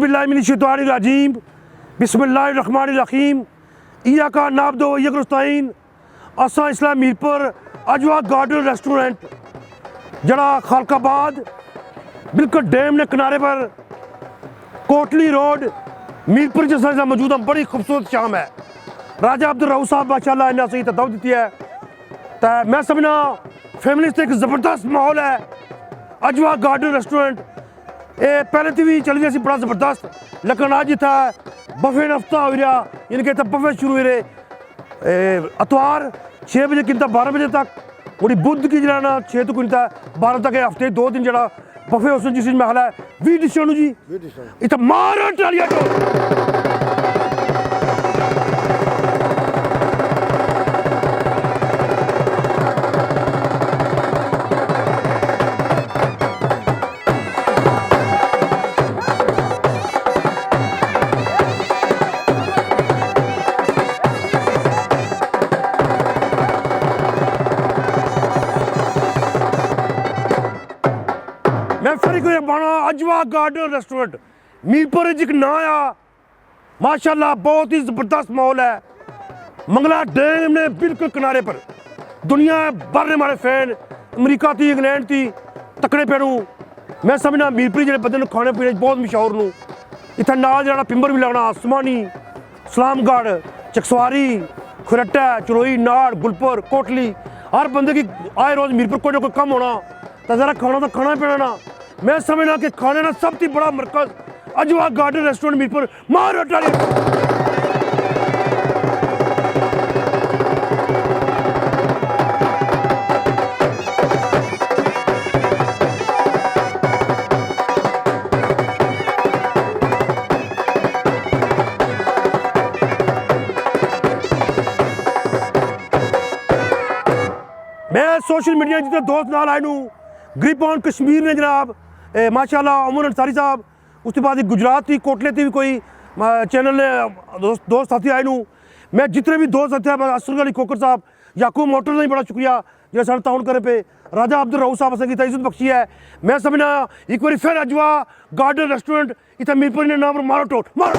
औज़ुबिल्लाहिमिनश्शैतानिर्रजीम बिस्मिल्लाहिर्रहमानिर्रहीम इय्याका नअब्दु व इय्याका नस्तईन। असां इसला मीरपुर अजवा गार्डन रेस्टोरेंट जड़ा खालकाबाद बिल्कुल डैम ने किनारे पर कोटली रोड मीरपुर जैसा मौजूद है। बड़ी खूबसूरत शाम है। राजा अब्दुल रऊफ साहब माशाअल्लाह इन्हें सही दावत दी है। तो मैं समझना फैमिली से एक ज़बरदस्त माहौल है। अजवा गार्डन रेस्टोरेंट ये पहले तो भी चली रही बड़ा ज़बरदस्त, लेकिन अज इतना बफे हफ्ता हो रहा, यानी कि इतना बफे शुरू हुए अतवार 6 बजे किनता 12 बजे तक, और बुध की जरा ना 6 तो किनता 12 तक हफ्ते 2 दिन जरा बफे उस जिस महल है 20 डिशां जी इतना मारो टालिया तो मैं फिर कोई बना अजवा गार्डन रेस्टोरेंट मीरपुर एक ना आ माशाल्लाह बहुत ही ज़बरदस्त माहौल है। मंगला डैम ने बिल्कुल किनारे पर दुनिया भर ने हमारे फैन अमरीका थी इंग्लैंड थी तकड़े पेड़ू। मैं समझना मीरपुरी जो बंदे खाने पीने बहुत मशहूर नूँ इतना नाल जरा पिंबर भी लगना आसमानी सलामगढ़ चकसवारी खुरट्टा चलोई नाड़ गुलपुर कोटली हर बंदे की आए रोज़ मीरपुर कोई ना कोई कम होना तो ज़रा खाना तो खाना पीना ना। मैं समझना कि खाने ना सब थी बड़ा मरकज अजवा गार्डन रेस्टोरेंट मीरपुर मारो टाली। मैं सोशल मीडिया जितने दोस्त नाल आए नूं ग्रिप ऑन कश्मीर ने जनाब माशाल्लाह उमर अंसारी साहब, उसके बाद गुजरात थी कोटले थी भी कोई चैनल ने दोस्त साथी आए नूं। मैं जितने भी दोस्त साथी हैं असर अली कोकर साहब याकूब मोटर का बड़ा शुक्रिया जो साढ़े ताउन करे पे राजा अब्दुल रऊफ साहब असें इज्जत बख्शी है। मैं समझना एक बार फिर अजवा गार्डन रेस्टोरेंट इतना मीरपुर ने नाम मारो टोट मारो।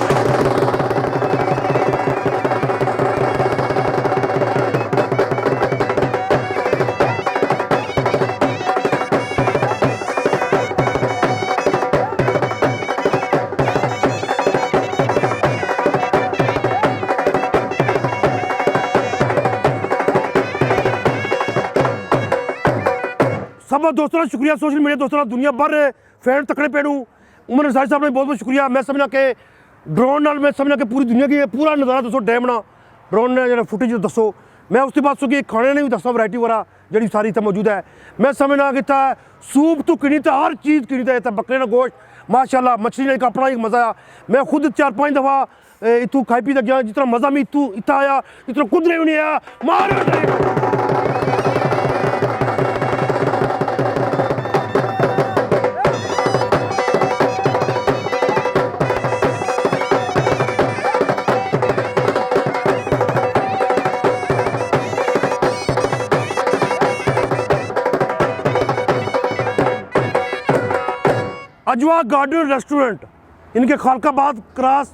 सब दोस्तों का शुक्रिया सोशल मीडिया दोस्तों का दुनिया भर फैन तकड़े पेड़ू उमर अंसारी साहब ने बहुत बहुत शुक्रिया। मैं समझना कि ड्रोन नाल मैं समझना कि पूरी दुनिया की पूरा नज़ारा दसो डैम ना ड्रोन ने जो फुटेज दसो। मैं उसके बाद सो कि खाने ने भी दसा वैरायटी वाला जी सारी इतना मौजूद है। मैं समझना कि इतना सूप तो किनी था हर चीज़ किनी था इतना बकरे का गोश्त माशाल्लाह मछली ने एक अपना एक मज़ा आया। मैं खुद 4-5 दफ़ा इतू खाई पी तक गया जितना मज़ा में इतू इतना आया इतना कुदरे भी नहीं आया मारो। अजवा गार्डन रेस्टोरेंट इनके खालकाबाद क्रॉस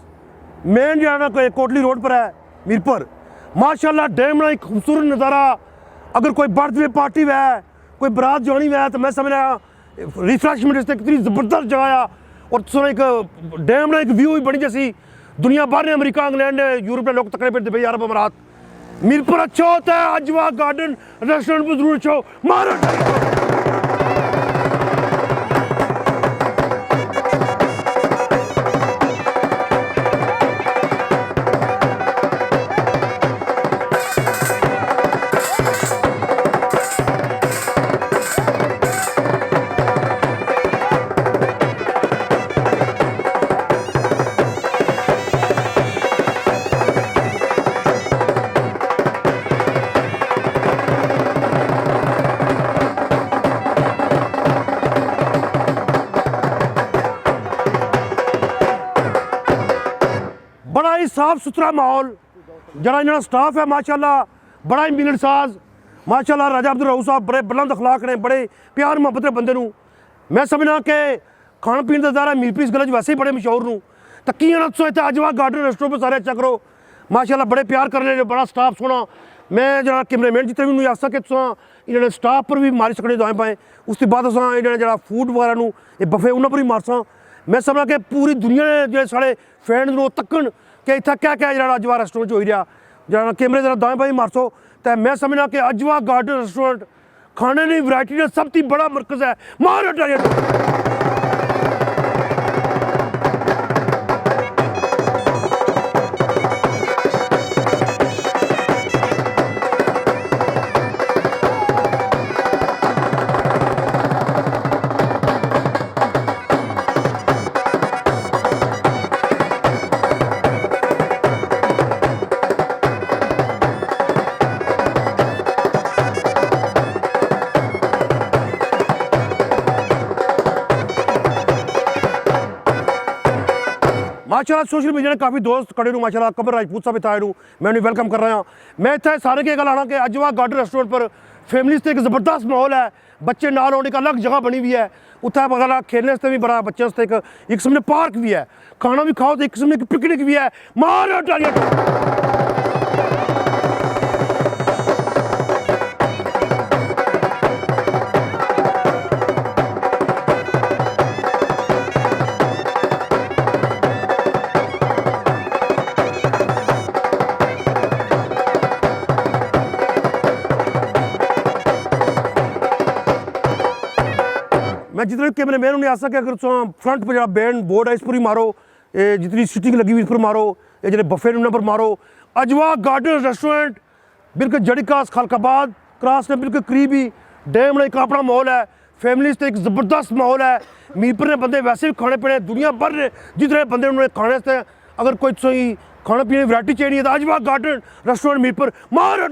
मेन जो है ना कोटली रोड पर है मीरपुर। माशाल्लाह डैम ना एक खूबसूरत नज़ारा। अगर कोई बर्थडे पार्टी है कोई बारात जानी है तो मैं समझ रहा रिफ्रेशमेंट से कितनी ज़बरदस्त जगह है। और सुना एक डैम ना एक व्यू भी बनी जैसी दुनिया भर ने अमरीका इंग्लैंड यूरोप ने लोग तकड़े पे दुबई अरब अमारात मीरपुर अच्छा होता है। अजवा गार्डन रेस्टोरेंट पर जरूर अच्छो मारो। बड़ा ही साफ सुथरा माहौल जरा इन्होंने स्टाफ है माशाल्लाह बड़ा ही मिलनसाज माशाल्लाह। राजा अब्दुल रऊफ साहब बड़े बुलंद अखलाक ने बड़े प्यार मुहब्बत के बंदे नूं। मैं समझना कि खाण पीण का ज़ारा मीरपुर इस गल वैसे ही बड़े मशहूर नूं। तकी ना तुम इतना अजवा गार्डन रेस्टोरेंट पर सारे चेक करो माशाल्लाह बड़े प्यार करने बड़ा स्टाफ सोना मैं जरा कैमरामैन जितने भी आसा कि तुम इन्होंने स्टाफ पर भी मारी सकने दाएं पाएँ उसके बाद अस इन्होंने जरा फूड वगैरह ये बफे उन्होंने पर भी मारसा मैं समझा कि पूरी दुनिया ने जो साढ़े फैन वो तकन कि इतना क्या क्या जरा अजवा रेस्टोरेंट हो रहा जरा कैमरे जरा दाएं बाएं मारसो तो मैं समझना कि अजवा गार्डन रेस्टोरेंट खाने की वैरायटी का सब तो बड़ा मरकज़ है मार माशाल्लाह सोशल मीडिया ने काफ़ी दोस्त खड़े हूँ माशाल्लाह कमर राजपूत साहब इतना आए मैं उन्हें वेलकम कर रहा हूँ मैं इतने सारे की गल आना कि अजवा गार्डन रेस्टोरेंट पर फैमिली से एक ज़बरदस्त माहौल है बच्चे नाल होने का अलग जगह बनी हुई है उत्थे बगैर खेलने से भी बड़ा बच्चों से एक किस्म ने पार्क भी है खाना भी खाओ तो एक किस्म की पिकनिक भी है मार मैं जितने कैमरे मैन उन्हें आशा कि अगर फ्रंट पर जो बैंड बोर्ड है इस पर ही मारो ये जितनी सीटिंग लगी हुई इस पर मारो ये जो बफे उन्हें पर मारो अजवा गार्डन रेस्टोरेंट बिल्कुल जड़ी कास खालकाबाद क्रॉस ने बिल्कुल करीबी डैम ने एक अपना माहौल है फैमिली से एक ज़बरदस्त माहौल है मीरपुर ने बंदे वैसे भी खाने पीने दुनिया भर ने जितने बंदे उन्होंने खाने से अगर कोई खाने पीने की वैरायटी चाहिए तो अजवा गार्डन रेस्टोरेंट मीरपुर मार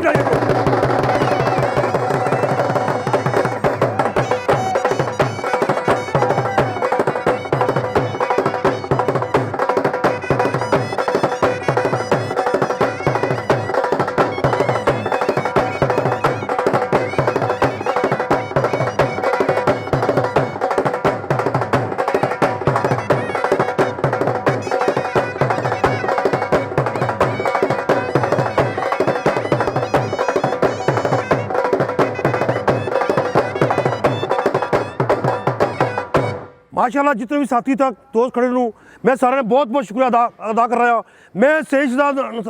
माशाल्लाह जितने भी साथी तक दोस्त खड़े हूँ मैं सारे ने बहुत बहुत शुक्रिया अदा कर रहा हूँ मैं सईद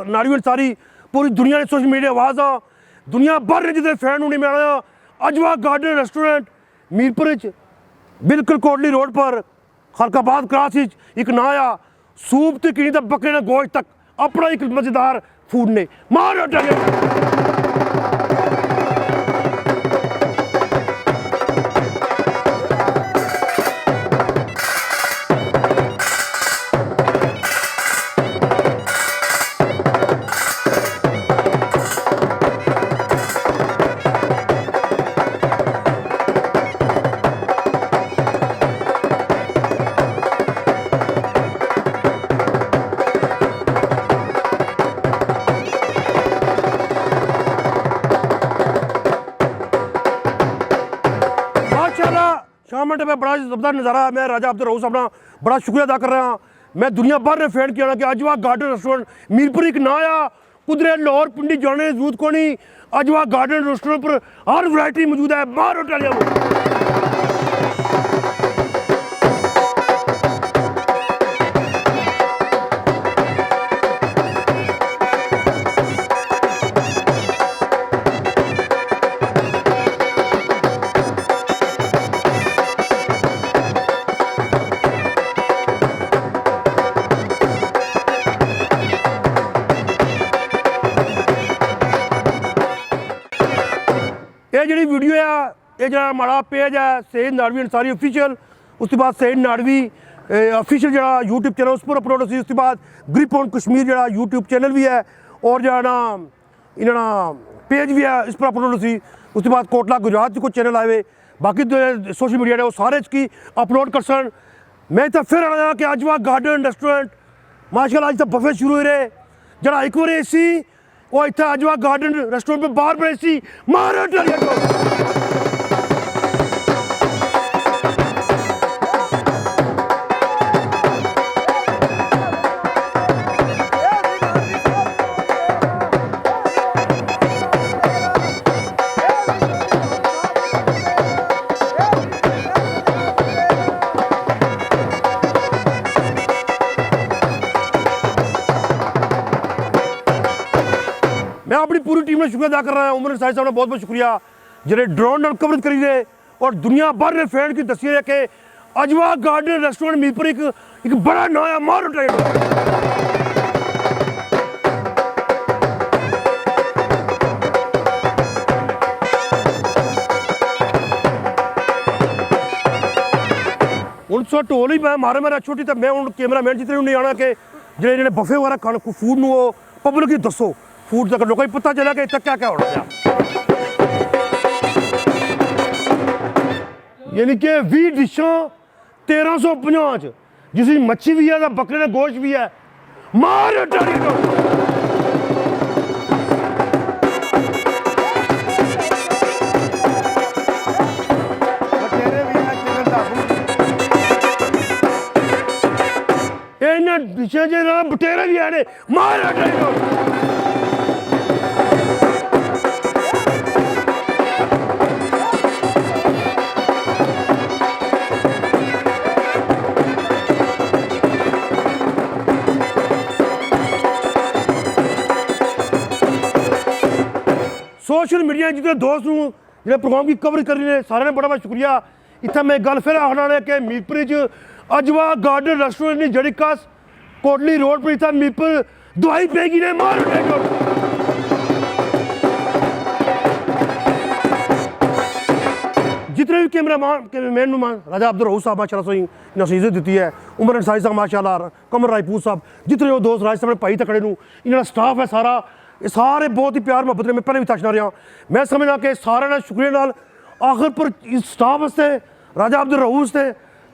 नारवी अंसारी पूरी दुनिया ने सोशल मीडिया आवाज़ आ दुनिया भर ने जितने फैन होने में आया अजवा गार्डन रेस्टोरेंट मीरपुर बिल्कुल कोटली रोड पर खालकाबाद क्रॉस एक नया सूप तो किनी तक बकरे ने गोश्त तक अपना एक मज़ेदार फूड ने मार शाम पे बड़ा ज़बरदस्त नज़ारा है मैं राजा अब्दुल रऊफ अपना बड़ा शुक्रिया अदा कर रहा हूँ मैं दुनिया भर ने फैन किया कि अजवा गार्डन रेस्टोरेंट मीरपुर एक नया कुदरे लाहौर पिंडी जाने की जरूरत को नहीं अजवा गार्डन रेस्टोरेंट पर हर वैरायटी मौजूद है मार उठा ये जी वीडियो है ये जो हमारा पेज है सईद नाडवी अंसारी ऑफिशियल उसके बाद सईद नाडवी ऑफिशियल जो यूट्यूब चैनल उस पर अपलोड होती उसके बाद ग्रिप ऑन कश्मीर जो यूट्यूब चैनल भी है और जो ना इन्होंने पेज भी है इस पर अपलोड होती उसके बाद कोटला गुजरात के कुछ चैनल आए हुए बाकी सोशल मीडिया ने वो सारे की अपलोड कर सन मैं तो फिर आया कि अजवा गार्डन रेस्टोरेंट माशाल्लाह अज तक बफे शुरू हो रहे जरा एक बार एसी वो इतना अजवा गार्डन रेस्टोरेंट पे बार बार एसी मार टीम ने शुक्रिया अदा कर रहा है। उमर साहिब साहब ने बहुत बहुत शुक्रिया जिन्हें ड्रोन नाल कवरेज करी दे और दुनिया भर ने फैन की दसी है कि अजवा गार्डन रेस्टोरेंट मीरपुर एक बड़ा नया मार उठाया। हूँ सो ढोल ही मैं मारे मेरा छोटी तो मैं हूँ कैमरामैन जितने नहीं आना कि जो जो बफे वगैरह खाने फूड में पब्लिक ही दसो फूड तक लोगों को पता चला कि इतना क्या क्या होना गया। यानी कि 20 डिशां 1350 जिसमें मच्छी भी है बकरे का गोश्त भी है मार डिशा बटेरे भी है मार सोशल मीडिया जितने दोस्त हूँ जो प्रोग्राम की कवरेज कर रहे हैं सारे ने बड़ा बड़ा शुक्रिया। इतना मैं गल फिर आखना कि मीरपुर अजवा गार्डन रेस्टोरेंट की जड़ी कस कोटली रोड पर इतना मीरपुर दवाई पेगी ने मार जितने भी कैमरामैन राजा अब्दुल रऊफ साहब माशाल्लाह सोई नसीहत दी है। उमर साहिब साहब माशाल्लाह कमर राजपूत साहब जितने वो दोस्त राज साहब भाई तकड़े इन्होंने स्टाफ है सारा ये सारे बहुत ही प्यार मोहब्बत ने मैं पहले भी तशना रहा। मैं समझना कि सारे ने शुक्रिया नाल आखिर पर इस स्टाफ वास्ते राजा अब्दुल रऊफ से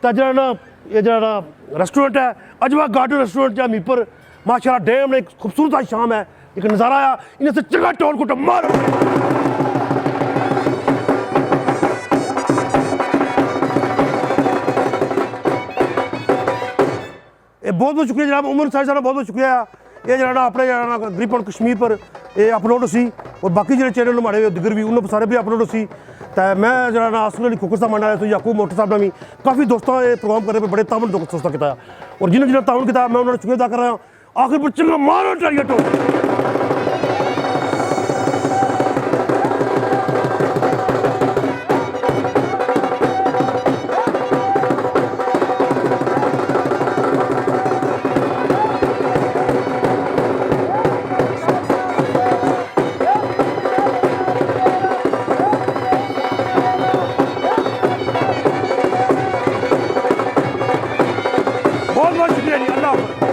जरा ना ये जरा रेस्टोरेंट है अजवा गार्डन रेस्टोरेंट जहाँ मीरपुर माशाल्लाह डैम ने एक खूबसूरत आज शाम है एक नज़ारा आया इन्हें से जगह टोल को मार बहुत बहुत शुक्रिया जनाब उमर साहिब साहब बहुत बहुत शुक्रिया। ये जरा अपने जरा ग्रिप ऑन कश्मीर पर ये अपलोड सी और बाकी जो चैनल हमारे दिगर भी उन्होंने सारे भी अपलोड सी तो मैं जरा आसू अली खोखर साहब माना तो याकूब मोटर साहब ने भी काफ़ी दोस्तों ये प्रोग्राम करने पर बड़े तावन दोस्तों किया और जिन्हें जिन्हें तावन किया मैं उन्होंने शुक्रिया अदा कर रहा हूँ। आखिर पर चंगा मारो टारगेट बहुत बहुत शुक्रिया जी अल्लाह।